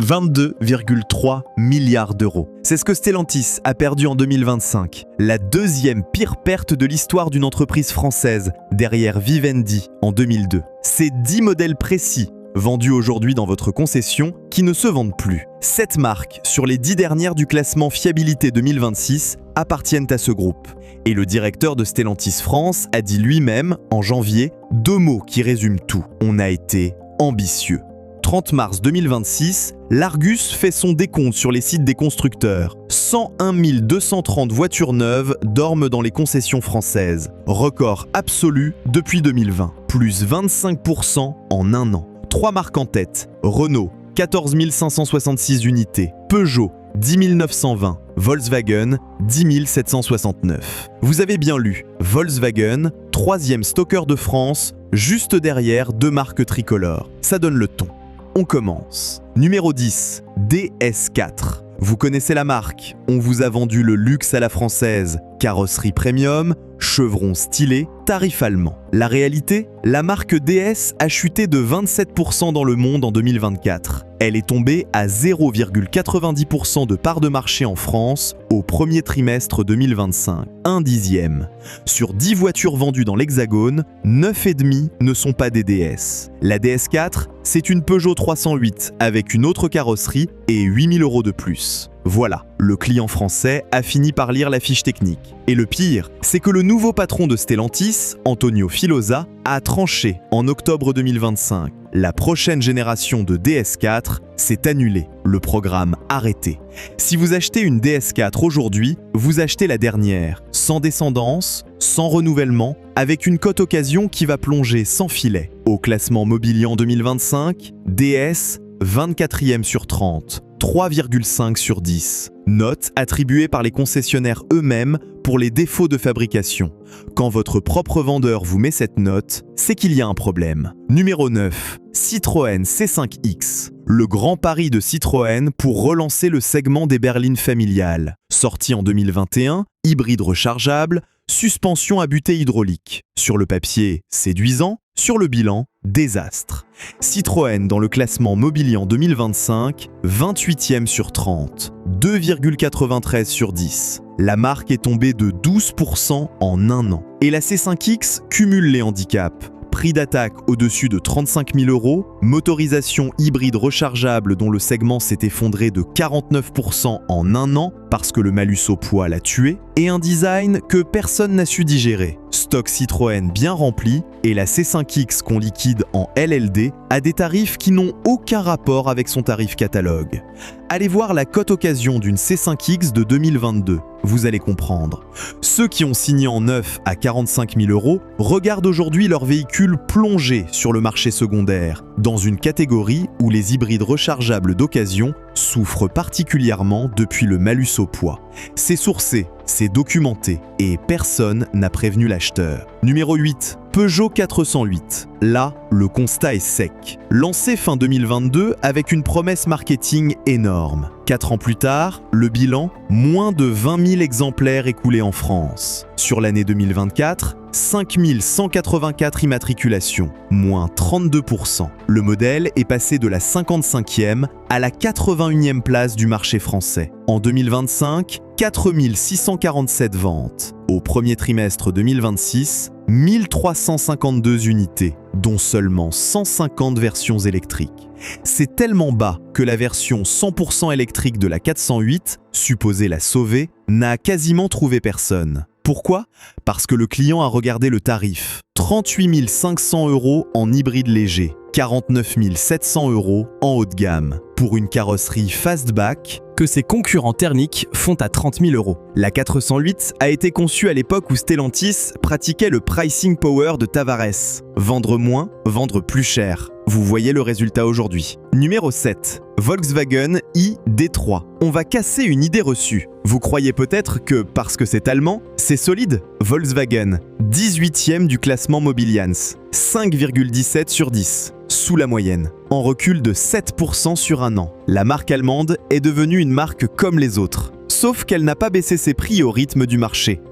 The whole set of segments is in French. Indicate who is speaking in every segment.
Speaker 1: 22,3 milliards d'euros. C'est ce que Stellantis a perdu en 2025. La deuxième pire perte de l'histoire d'une entreprise française, derrière Vivendi en 2002. C'est 10 modèles précis vendus aujourd'hui dans votre concession qui ne se vendent plus. 7 marques sur les 10 dernières du classement Fiabilité 2026 appartiennent à ce groupe. Et le directeur de Stellantis France a dit lui-même, en janvier, 2 mots qui résument tout. On a été ambitieux. 30 mars 2026, l'Argus fait son décompte sur les sites des constructeurs. 101 230 voitures neuves dorment dans les concessions françaises. Record absolu depuis 2020. Plus 25% en un an. 3 marques en tête. Renault, 14 566 unités. Peugeot, 10 920. Volkswagen, 10 769. Vous avez bien lu, Volkswagen, 3e stocker de France, juste derrière 2 marques tricolores. Ça donne le ton. On commence. Numéro 10, DS4. Vous connaissez la marque, on vous a vendu le luxe à la française. Carrosserie premium, chevron stylé, tarif allemand. La réalité, la marque DS a chuté de 27% dans le monde en 2024. Elle est tombée à 0,90% de part de marché en France au premier trimestre 2025. Un dixième. Sur 10 voitures vendues dans l'Hexagone, 9,5 ne sont pas des DS. La DS4, c'est une Peugeot 308 avec une autre carrosserie et 8 000 € de plus. Voilà, le client français a fini par lire la fiche technique. Et le pire, c'est que le nouveau patron de Stellantis, Antonio Filosa, a tranché en octobre 2025. La prochaine génération de DS4 s'est annulée, le programme arrêté. Si vous achetez une DS4 aujourd'hui, vous achetez la dernière, sans descendance, sans renouvellement, avec une cote occasion qui va plonger sans filet. Au classement Mobilian 2025, DS 24e sur 30. 3,5 sur 10. Note attribuée par les concessionnaires eux-mêmes pour les défauts de fabrication. Quand votre propre vendeur vous met cette note, c'est qu'il y a un problème. Numéro 9. Citroën C5X. Le grand pari de Citroën pour relancer le segment des berlines familiales. Sorti en 2021, hybride rechargeable, suspension à butée hydraulique. Sur le papier, séduisant. Sur le bilan, désastre. Citroën dans le classement Mobilian 2025, 28e sur 30, 2,93 sur 10. La marque est tombée de 12% en un an. Et la C5X cumule les handicaps. Prix d'attaque au-dessus de 35 000 €, motorisation hybride rechargeable dont le segment s'est effondré de 49% en un an parce que le malus au poids l'a tué, et un design que personne n'a su digérer. Stock Citroën bien rempli, et la C5X qu'on liquide en LLD a des tarifs qui n'ont aucun rapport avec son tarif catalogue. Allez voir la cote occasion d'une C5X de 2022, vous allez comprendre. Ceux qui ont signé en neuf à 45 000 € regardent aujourd'hui leur véhicule plonger sur le marché secondaire, dans une catégorie où les hybrides rechargeables d'occasion souffrent particulièrement depuis le malus au poids. C'est sourcé, c'est documenté, et personne n'a prévenu l'acheteur. Numéro 8. Peugeot 408. Là, le constat est sec. Lancé fin 2022 avec une promesse marketing énorme. 4 ans plus tard, le bilan, moins de 20 000 exemplaires écoulés en France. Sur l'année 2024, 5 184 immatriculations, moins 32%. Le modèle est passé de la 55e à la 81e place du marché français. En 2025, 4 647 ventes. Au premier trimestre 2026, 1352 unités, dont seulement 150 versions électriques. C'est tellement bas que la version 100% électrique de la 408, supposée la sauver, n'a quasiment trouvé personne. Pourquoi ? Parce que le client a regardé le tarif. 38 500 € en hybride léger, 49 700 € en haut de gamme, pour une carrosserie fastback que ses concurrents thermiques font à 30 000 €. La 408 a été conçue à l'époque où Stellantis pratiquait le pricing power de Tavares. Vendre moins, vendre plus cher. Vous voyez le résultat aujourd'hui. Numéro 7. Volkswagen ID3. On va casser une idée reçue. Vous croyez peut-être que, parce que c'est allemand, c'est solide ? Volkswagen, 18e du classement Mobilians, 5,17 sur 10, sous la moyenne, en recul de 7% sur un an. La marque allemande est devenue une marque comme les autres, sauf qu'elle n'a pas baissé ses prix au rythme du marché.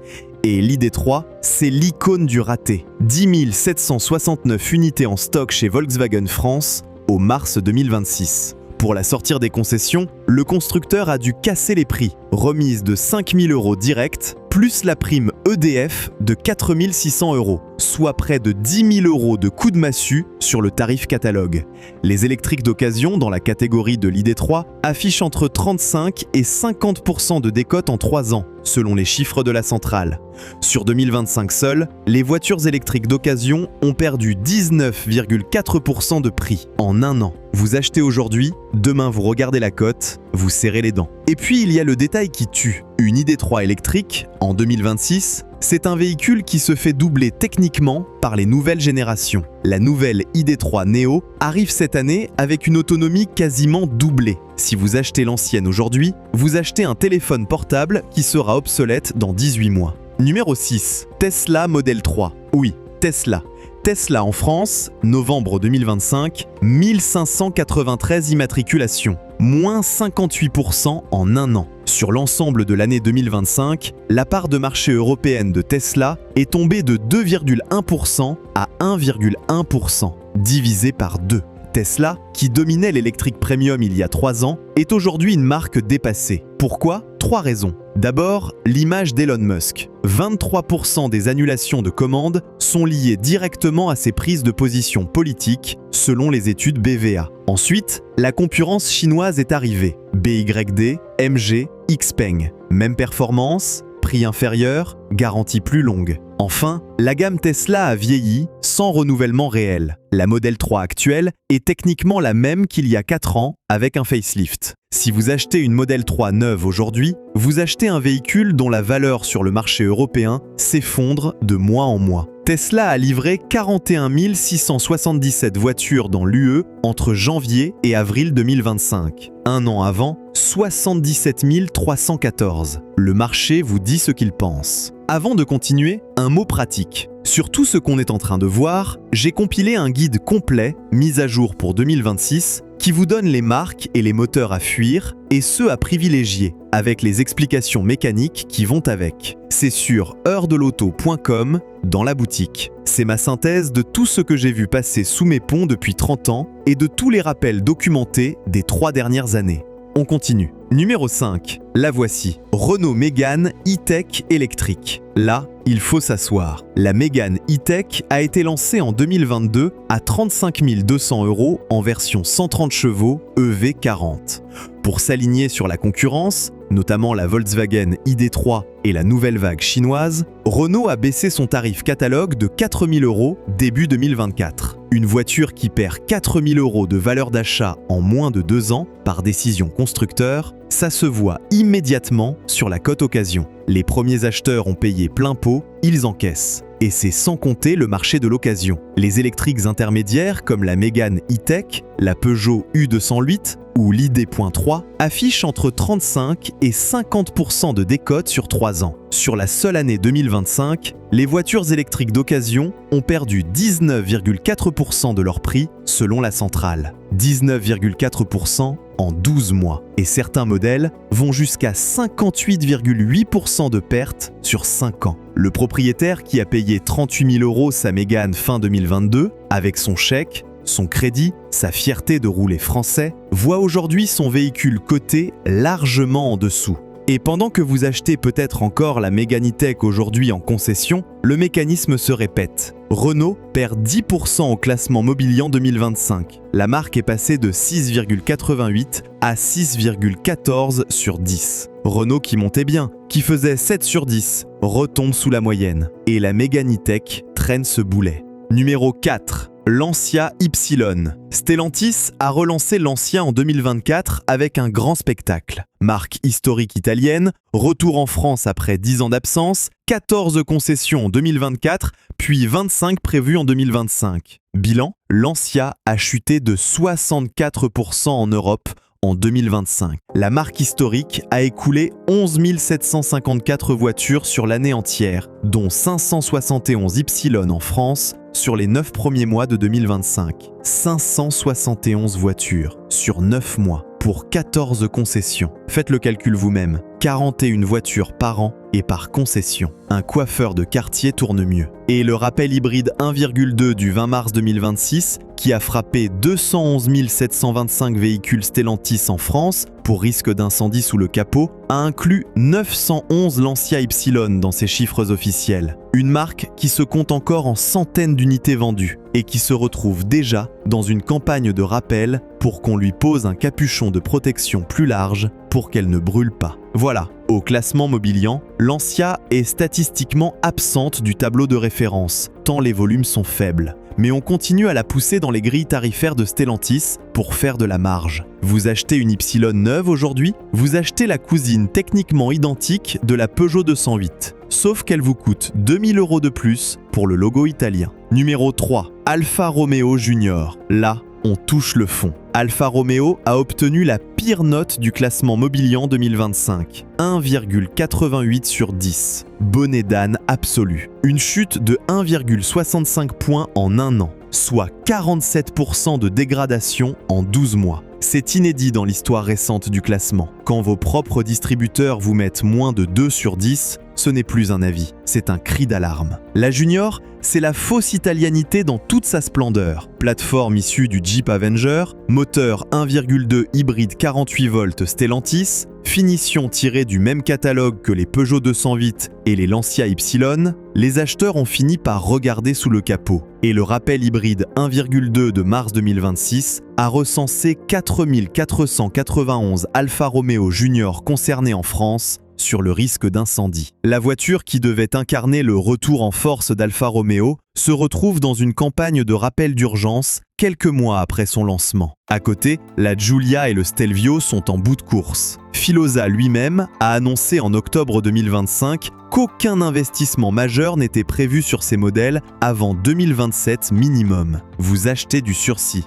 Speaker 1: Et l'ID3, c'est l'icône du raté. 10 769 unités en stock chez Volkswagen France au mars 2026. Pour la sortir des concessions, le constructeur a dû casser les prix, remise de 5 000 € direct, plus la prime EDF de 4 600 €, soit près de 10 000 € de coup de massue sur le tarif catalogue. Les électriques d'occasion dans la catégorie de l'ID3 affichent entre 35 et 50% de décote en 3 ans, selon les chiffres de la centrale. Sur 2025 seul, les voitures électriques d'occasion ont perdu 19,4% de prix en un an. Vous achetez aujourd'hui, demain vous regardez la cote, vous serrez les dents. Et puis il y a le détail qui tue. Une ID3 électrique, en 2026, c'est un véhicule qui se fait doubler techniquement par les nouvelles générations. La nouvelle ID3 Neo arrive cette année avec une autonomie quasiment doublée. Si vous achetez l'ancienne aujourd'hui, vous achetez un téléphone portable qui sera obsolète dans 18 mois. Numéro 6. Tesla Model 3. Oui, Tesla. Tesla en France, novembre 2025, 1593 immatriculations, moins 58% en un an. Sur l'ensemble de l'année 2025, la part de marché européenne de Tesla est tombée de 2,1% à 1,1%, divisé par 2. Tesla, qui dominait l'électrique premium il y a 3 ans, est aujourd'hui une marque dépassée. Pourquoi ? 3 raisons. D'abord, l'image d'Elon Musk. 23% des annulations de commandes sont liées directement à ses prises de position politiques, selon les études BVA. Ensuite, la concurrence chinoise est arrivée. BYD, MG, Xpeng. Même performance, prix inférieur, garantie plus longue. Enfin, la gamme Tesla a vieilli sans renouvellement réel. La Model 3 actuelle est techniquement la même qu'il y a 4 ans avec un facelift. Si vous achetez une Model 3 neuve aujourd'hui, vous achetez un véhicule dont la valeur sur le marché européen s'effondre de mois en mois. Tesla a livré 41 677 voitures dans l'UE entre janvier et avril 2025. Un an avant, 77 314. Le marché vous dit ce qu'il pense. Avant de continuer, un mot pratique. Sur tout ce qu'on est en train de voir, j'ai compilé un guide complet, mis à jour pour 2026, qui vous donne les marques et les moteurs à fuir et ceux à privilégier, avec les explications mécaniques qui vont avec. C'est sur heurdelauto.com dans la boutique. C'est ma synthèse de tout ce que j'ai vu passer sous mes ponts depuis 30 ans et de tous les rappels documentés des 3 dernières années. On continue. Numéro 5. La voici. Renault Mégane E-Tech électrique. Là, il faut s'asseoir. La Mégane E-Tech a été lancée en 2022 à 35 200 € en version 130 chevaux EV40. Pour s'aligner sur la concurrence, notamment la Volkswagen ID3 et la nouvelle vague chinoise, Renault a baissé son tarif catalogue de 4 000 € début 2024. Une voiture qui perd 4 000 € de valeur d'achat en moins de 2 ans par décision constructeur, ça se voit immédiatement sur la cote occasion. Les premiers acheteurs ont payé plein pot, ils encaissent. Et c'est sans compter le marché de l'occasion. Les électriques intermédiaires comme la Mégane E-Tech, la Peugeot U208 ou l'ID.3 affichent entre 35 et 50% de décote sur 3 ans. Sur la seule année 2025, les voitures électriques d'occasion ont perdu 19,4% de leur prix selon la centrale. 19,4% en 12 mois. Et certains modèles vont jusqu'à 58,8% de pertes sur 5 ans. Le propriétaire qui a payé 38 000 € sa Mégane fin 2022, avec son chèque, son crédit, sa fierté de rouler français, voit aujourd'hui son véhicule coté largement en dessous. Et pendant que vous achetez peut-être encore la Mégane E-Tech aujourd'hui en concession, le mécanisme se répète. Renault perd 10% au classement Mobilian 2025. La marque est passée de 6,88 à 6,14 sur 10. Renault qui montait bien, qui faisait 7 sur 10, retombe sous la moyenne. Et la Mégane E-Tech traîne ce boulet. Numéro 4. Lancia Y. Stellantis a relancé Lancia en 2024 avec un grand spectacle. Marque historique italienne, retour en France après 10 ans d'absence, 14 concessions en 2024, puis 25 prévues en 2025. Bilan, Lancia a chuté de 64% en Europe en 2025. La marque historique a écoulé 11 754 voitures sur l'année entière, dont 571 Y en France sur les 9 premiers mois de 2025. 571 voitures sur 9 mois pour 14 concessions. Faites le calcul vous-même. 41 voitures par an et par concession. Un coiffeur de quartier tourne mieux. Et le rappel hybride 1,2 du 20 mars 2026, qui a frappé 211 725 véhicules Stellantis en France pour risque d'incendie sous le capot, a inclus 911 Lancia Ypsilon dans ses chiffres officiels. Une marque qui se compte encore en centaines d'unités vendues et qui se retrouve déjà dans une campagne de rappel pour qu'on lui pose un capuchon de protection plus large pour qu'elle ne brûle pas. Voilà, au classement Mobilian, Lancia est statistiquement absente du tableau de référence, tant les volumes sont faibles. Mais on continue à la pousser dans les grilles tarifaires de Stellantis pour faire de la marge. Vous achetez une Ypsilon neuve aujourd'hui, vous achetez la cousine techniquement identique de la Peugeot 208. Sauf qu'elle vous coûte 2000 € de plus pour le logo italien. Numéro 3, Alfa Romeo Junior. Là, on touche le fond. Alfa Romeo a obtenu la pire note du classement Mobilian 2025, 1,88 sur 10. Bonnet d'âne absolu. Une chute de 1,65 points en un an, soit 47% de dégradation en 12 mois. C'est inédit dans l'histoire récente du classement. Quand vos propres distributeurs vous mettent moins de 2 sur 10, ce n'est plus un avis, c'est un cri d'alarme. La Junior, c'est la fausse italianité dans toute sa splendeur. Plateforme issue du Jeep Avenger, moteur 1,2 hybride 48 volts Stellantis, finition tirée du même catalogue que les Peugeot 208 et les Lancia Ypsilon, les acheteurs ont fini par regarder sous le capot. Et le rappel hybride 1,2 de mars 2026 a recensé 4491 Alfa Romeo Junior concernés en France sur le risque d'incendie. La voiture qui devait incarner le retour en force d'Alfa Romeo se retrouve dans une campagne de rappel d'urgence quelques mois après son lancement. À côté, la Giulia et le Stelvio sont en bout de course. Filosa lui-même a annoncé en octobre 2025 qu'aucun investissement majeur n'était prévu sur ces modèles avant 2027 minimum. Vous achetez du sursis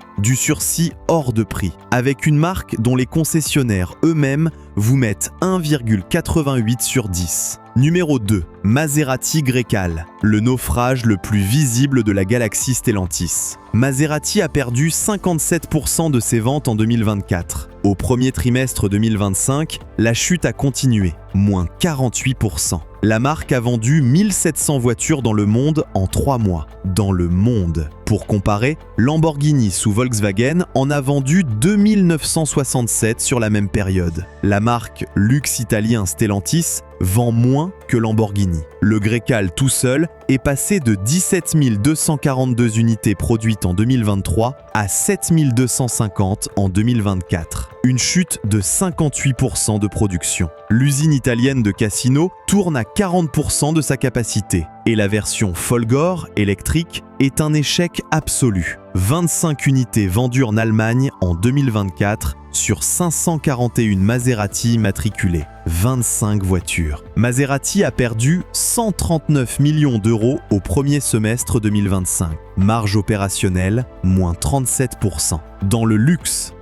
Speaker 1: hors de prix, avec une marque dont les concessionnaires eux-mêmes vous mettent 1,88 sur 10. Numéro 2, Maserati Grecale, le naufrage le plus visible de la galaxie Stellantis. Maserati a perdu 57% de ses ventes en 2024. Au premier trimestre 2025, la chute a continué, moins 48%. La marque a vendu 1700 voitures dans le monde en 3 mois. Dans le monde. Pour comparer, Lamborghini sous Volkswagen en a vendu 2967 sur la même période. La marque luxe italien Stellantis vend moins que Lamborghini. Le Grecale tout seul est passé de 17 242 unités produites en 2023 à 7 250 en 2024. Une chute de 58% de production. L'usine italienne de Cassino tourne à 40% de sa capacité. Et la version Folgore électrique est un échec absolu. 25 unités vendues en Allemagne en 2024 sur 541 Maserati immatriculées. 25 voitures. Maserati a perdu 139 millions d'euros au premier semestre 2025. Marge opérationnelle, moins 37%. Dans le luxe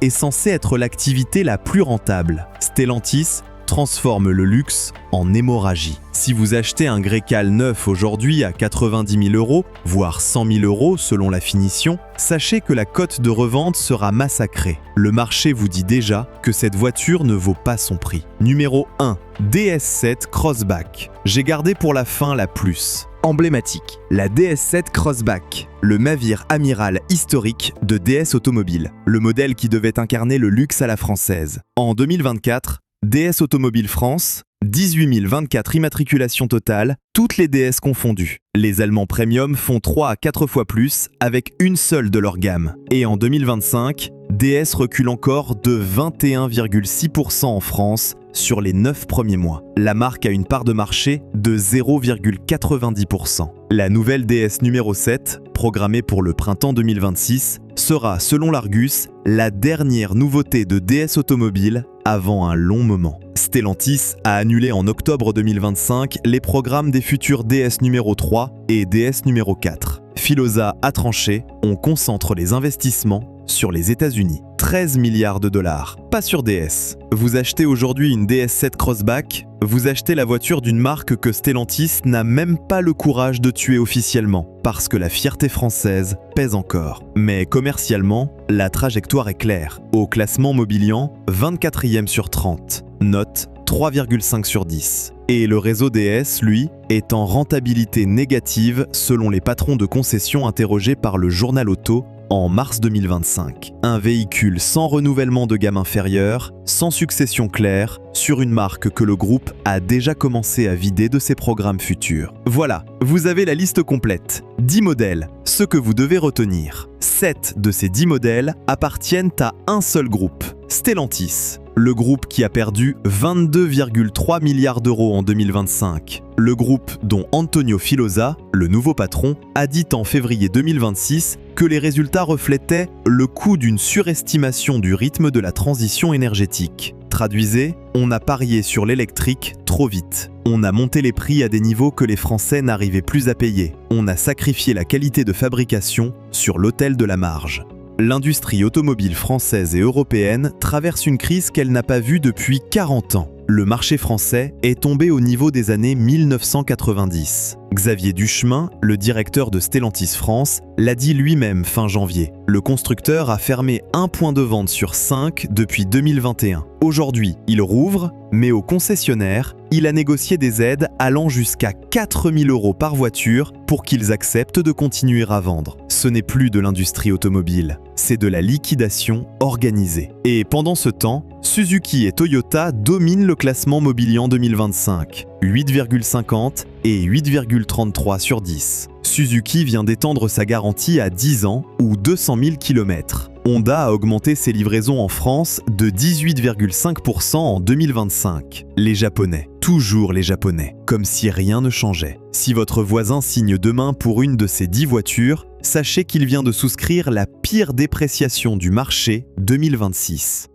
Speaker 1: est censé être l'activité la plus rentable. Stellantis transforme le luxe en hémorragie. Si vous achetez un Grecale neuf aujourd'hui à 90 000 €, voire 100 000 € selon la finition, sachez que la cote de revente sera massacrée. Le marché vous dit déjà que cette voiture ne vaut pas son prix. Numéro 1, DS7 Crossback. J'ai gardé pour la fin la plus emblématique, la DS7 Crossback, le navire amiral historique de DS Automobile, le modèle qui devait incarner le luxe à la française. En 2024, DS Automobile France, 18 024 immatriculations totales, toutes les DS confondues. Les Allemands Premium font 3 à 4 fois plus avec une seule de leur gamme. Et en 2025, DS recule encore de 21,6% en France sur les 9 premiers mois. La marque a une part de marché de 0,90%. La nouvelle DS numéro 7, programmée pour le printemps 2026, sera, selon l'Argus, la dernière nouveauté de DS Automobile avant un long moment. Stellantis a annulé en octobre 2025 les programmes des futurs DS numéro 3 et DS numéro 4. Filosa a tranché, on concentre les investissements sur les États-Unis. 13 milliards de dollars, pas sur DS. Vous achetez aujourd'hui une DS7 Crossback, vous achetez la voiture d'une marque que Stellantis n'a même pas le courage de tuer officiellement, parce que la fierté française pèse encore. Mais commercialement, la trajectoire est claire. Au classement Mobilian, 24e sur 30. Note 3,5 sur 10. Et le réseau DS, lui, est en rentabilité négative selon les patrons de concession interrogés par le journal Auto en mars 2025. Un véhicule sans renouvellement de gamme inférieure, sans succession claire, sur une marque que le groupe a déjà commencé à vider de ses programmes futurs. Voilà, vous avez la liste complète. 10 modèles, ce que vous devez retenir. 7 de ces 10 modèles appartiennent à un seul groupe, Stellantis. Le groupe qui a perdu 22,3 milliards d'euros en 2025. Le groupe dont Antonio Filosa, le nouveau patron, a dit en février 2026 que les résultats reflétaient le coût d'une surestimation du rythme de la transition énergétique. Traduisez, on a parié sur l'électrique trop vite. On a monté les prix à des niveaux que les Français n'arrivaient plus à payer. On a sacrifié la qualité de fabrication sur l'autel de la marge. L'industrie automobile française et européenne traverse une crise qu'elle n'a pas vue depuis 40 ans. Le marché français est tombé au niveau des années 1990. Xavier Duchemin, le directeur de Stellantis France, l'a dit lui-même fin janvier. Le constructeur a fermé un point de vente sur 5 depuis 2021. Aujourd'hui, il rouvre, mais aux concessionnaires, il a négocié des aides allant jusqu'à 4 000 € par voiture pour qu'ils acceptent de continuer à vendre. Ce n'est plus de l'industrie automobile, c'est de la liquidation organisée. Et pendant ce temps, Suzuki et Toyota dominent le classement mobilier en 2025, 8,50 et 8,33 sur 10. Suzuki vient d'étendre sa garantie à 10 ans ou 200 000 km. Honda a augmenté ses livraisons en France de 18,5% en 2025. Les Japonais, toujours les Japonais, comme si rien ne changeait. Si votre voisin signe demain pour une de ces 10 voitures, sachez qu'il vient de souscrire la pire dépréciation du marché 2026.